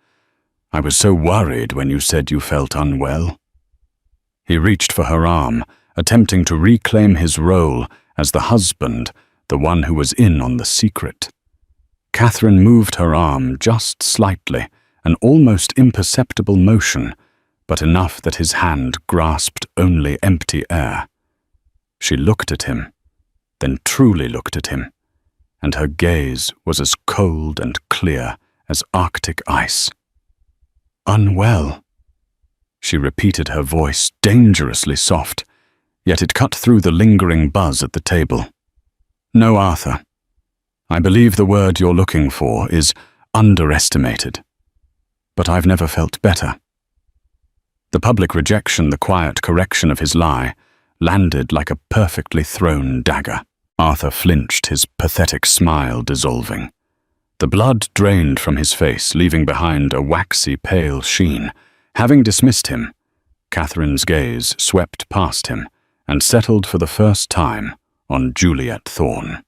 I was so worried when you said you felt unwell." He reached for her arm, attempting to reclaim his role as the husband, the one who was in on the secret. Catherine moved her arm just slightly, an almost imperceptible motion, but enough that his hand grasped only empty air. She looked at him, then truly looked at him, and her gaze was as cold and clear as Arctic ice. "Unwell," she repeated, her voice dangerously soft, yet it cut through the lingering buzz at the table. "No, Arthur. I believe the word you're looking for is underestimated. But I've never felt better." The public rejection, the quiet correction of his lie, landed like a perfectly thrown dagger. Arthur flinched, his pathetic smile dissolving. The blood drained from his face, leaving behind a waxy pale sheen. Having dismissed him, Catherine's gaze swept past him and settled for the first time on Juliet Thorne.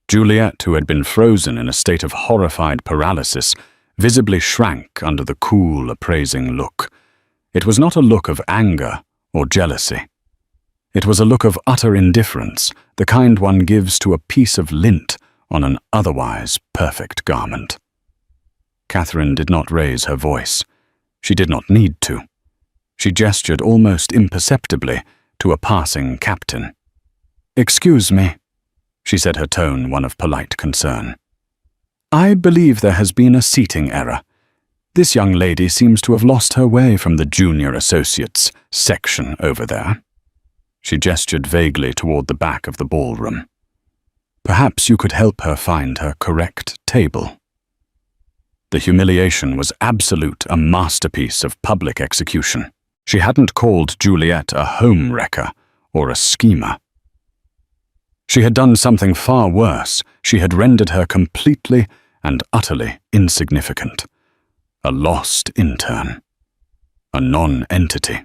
Juliet, who had been frozen in a state of horrified paralysis, visibly shrank under the cool, appraising look. It was not a look of anger or jealousy. It was a look of utter indifference, the kind one gives to a piece of lint on an otherwise perfect garment. Catherine did not raise her voice. She did not need to. She gestured almost imperceptibly to a passing captain. "Excuse me," she said, her tone one of polite concern. "I believe there has been a seating error. This young lady seems to have lost her way from the junior associates section over there." She gestured vaguely toward the back of the ballroom. "Perhaps you could help her find her correct table." The humiliation was absolute, a masterpiece of public execution. She hadn't called Juliet a home wrecker or a schemer. She had done something far worse. She had rendered her completely and utterly insignificant. A lost intern. A non-entity.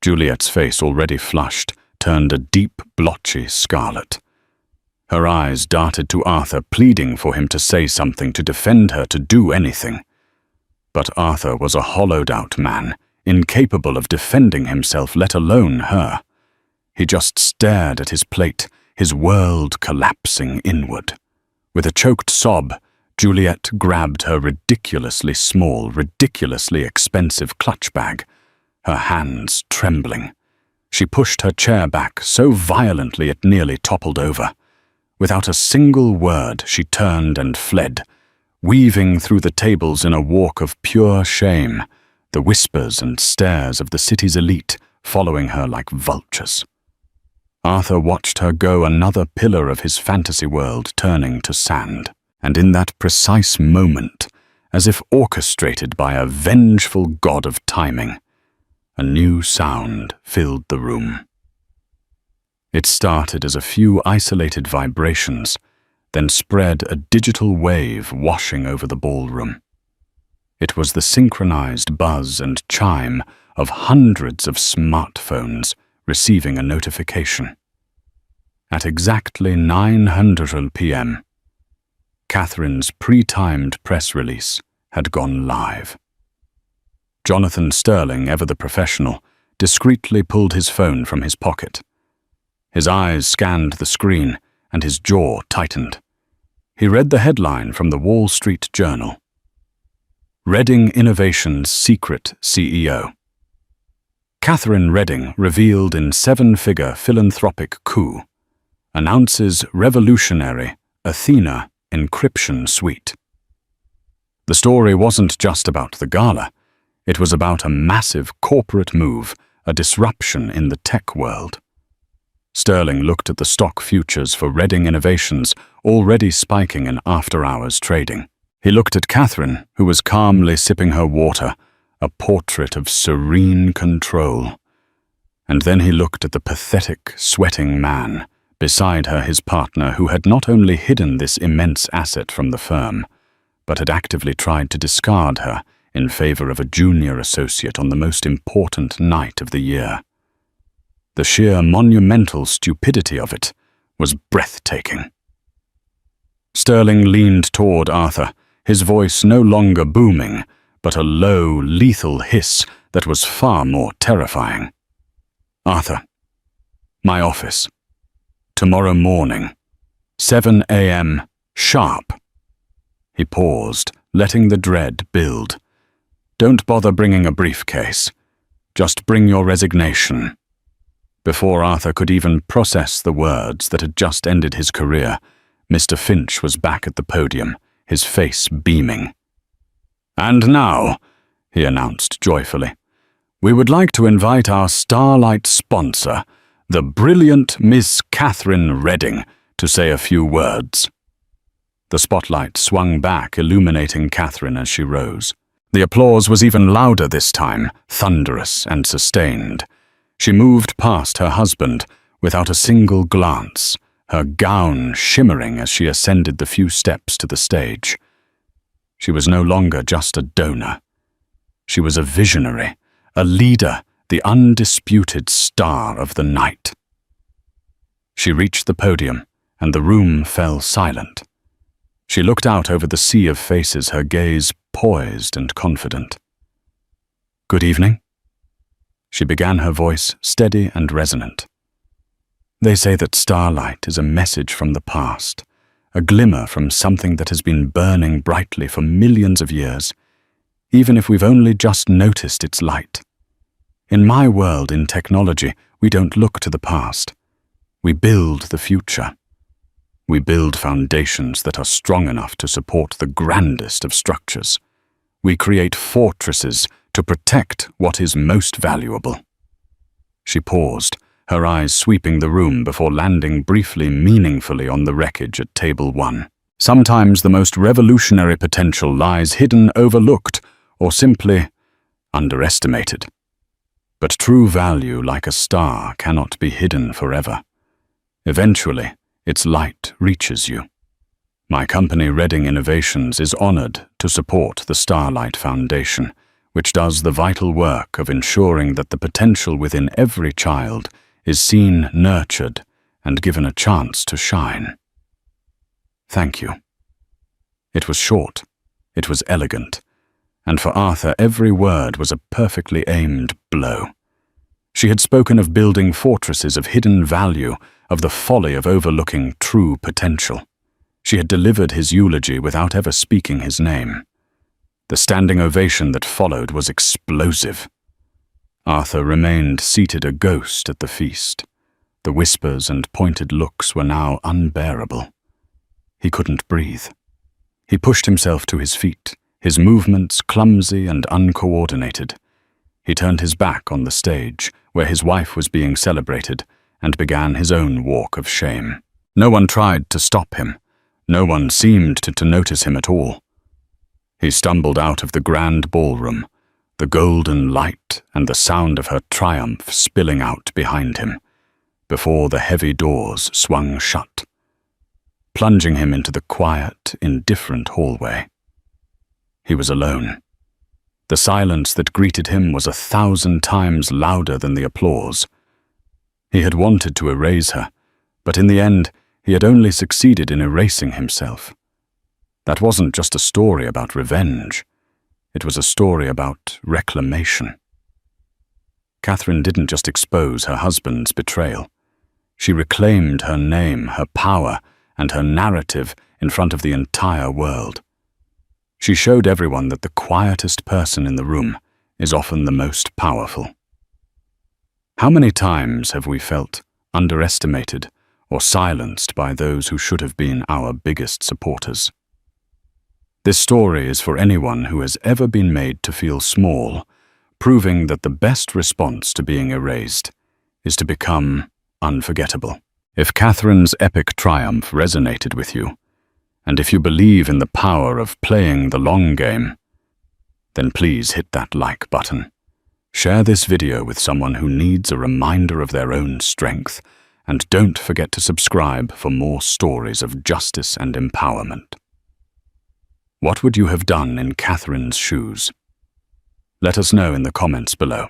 Juliet's face, already flushed, turned a deep, blotchy scarlet. Her eyes darted to Arthur, pleading for him to say something, to defend her, to do anything. But Arthur was a hollowed-out man, incapable of defending himself, let alone her. He just stared at his plate, his world collapsing inward. With a choked sob, Juliet grabbed her ridiculously small, ridiculously expensive clutch bag, her hands trembling. She pushed her chair back so violently it nearly toppled over. Without a single word, she turned and fled, weaving through the tables in a walk of pure shame, the whispers and stares of the city's elite following her like vultures. Arthur watched her go, another pillar of his fantasy world turning to sand. And in that precise moment, as if orchestrated by a vengeful god of timing, a new sound filled the room. It started as a few isolated vibrations, then spread a digital wave washing over the ballroom. It was the synchronized buzz and chime of hundreds of smartphones receiving a notification. At exactly 900 p.m., Catherine's pre-timed press release had gone live. Jonathan Sterling, ever the professional, discreetly pulled his phone from his pocket. His eyes scanned the screen, and his jaw tightened. He read the headline from the Wall Street Journal. Redding Innovation's secret CEO. Catherine Redding revealed in seven-figure philanthropic coup. Announces revolutionary Athena encryption suite. The story wasn't just about the gala. It was about a massive corporate move, a disruption in the tech world. Sterling looked at the stock futures for Redding Innovations, already spiking in after-hours trading. He looked at Catherine, who was calmly sipping her water, a portrait of serene control. And then he looked at the pathetic, sweating man beside her, his partner, who had not only hidden this immense asset from the firm, but had actively tried to discard her in favor of a junior associate on the most important night of the year. The sheer monumental stupidity of it was breathtaking. Sterling leaned toward Arthur, his voice no longer booming, but a low, lethal hiss that was far more terrifying. "Arthur, my office. Tomorrow morning, 7 a.m. sharp." He paused, letting the dread build. "Don't bother bringing a briefcase. Just bring your resignation." Before Arthur could even process the words that had just ended his career, Mr. Finch was back at the podium, his face beaming. "And now," he announced joyfully, "we would like to invite our Starlight sponsor, the brilliant Miss Catherine Redding, to say a few words." The spotlight swung back, illuminating Catherine as she rose. The applause was even louder this time, thunderous and sustained. She moved past her husband without a single glance, her gown shimmering as she ascended the few steps to the stage. She was no longer just a donor. She was a visionary, a leader, the undisputed star of the night. She reached the podium, and the room fell silent. She looked out over the sea of faces, her gaze poised and confident. "Good evening." She began, her voice steady and resonant. "They say that starlight is a message from the past, a glimmer from something that has been burning brightly for millions of years, even if we've only just noticed its light. In my world, in technology, we don't look to the past. We build the future. We build foundations that are strong enough to support the grandest of structures. We create fortresses to protect what is most valuable." She paused, her eyes sweeping the room before landing briefly, meaningfully on the wreckage at table 1. Sometimes the most revolutionary potential lies hidden, overlooked, or simply underestimated. But true value, like a star, cannot be hidden forever. Eventually, its light reaches you. My company, Redding Innovations, is honored to support the Starlight Foundation, which does the vital work of ensuring that the potential within every child is seen, nurtured, and given a chance to shine. Thank you. It was short, it was elegant, and for Arthur every word was a perfectly aimed blow. She had spoken of building fortresses of hidden value, of the folly of overlooking true potential. She had delivered his eulogy without ever speaking his name. The standing ovation that followed was explosive. Arthur remained seated, a ghost at the feast. The whispers and pointed looks were now unbearable. He couldn't breathe. He pushed himself to his feet, his movements clumsy and uncoordinated. He turned his back on the stage, where his wife was being celebrated, and began his own walk of shame. No one tried to stop him. No one seemed to notice him at all. He stumbled out of the grand ballroom, the golden light and the sound of her triumph spilling out behind him, before the heavy doors swung shut, plunging him into the quiet, indifferent hallway. He was alone. The silence that greeted him was 1,000 times louder than the applause. He had wanted to erase her, but in the end, he had only succeeded in erasing himself. That wasn't just a story about revenge. It was a story about reclamation. Catherine didn't just expose her husband's betrayal. She reclaimed her name, her power, and her narrative in front of the entire world. She showed everyone that the quietest person in the room is often the most powerful. How many times have we felt underestimated or silenced by those who should have been our biggest supporters? This story is for anyone who has ever been made to feel small, proving that the best response to being erased is to become unforgettable. If Catherine's epic triumph resonated with you, and if you believe in the power of playing the long game, then please hit that like button. Share this video with someone who needs a reminder of their own strength, and don't forget to subscribe for more stories of justice and empowerment. What would you have done in Catherine's shoes? Let us know in the comments below.